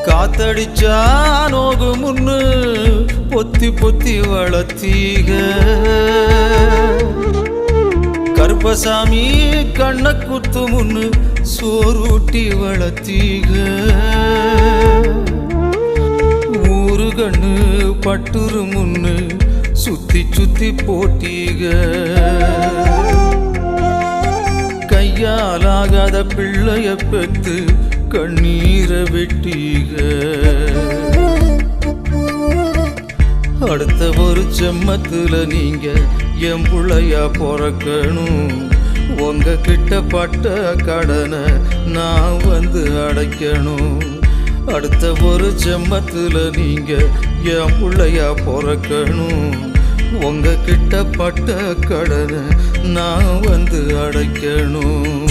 காத்தடிச்சா நோகு முன்னு பொத்தி பொத்தி வளர்த்தீக கருப்பசாமி கண்ண குத்து முன்னு சோறுட்டி வளர்த்தீக ஊரு கண்ணு பட்டுரு முன்னு சுத்தி சுத்தி போட்டீக கையாலாகாத பிள்ளைய பெத்து கண்ணீரை வெட்டீக அடுத்த ஒரு செம்மத்துல நீங்க என் புள்ளையா பிறக்கணும் உங்க கிட்ட பட்ட கடனை நான் வந்து அடைக்கணும் அடுத்த ஒரு செம்மத்துல நீங்க என் புள்ளையா பிறக்கணும் உங்க கிட்ட பட்ட கடனை நான் வந்து அடைக்கணும்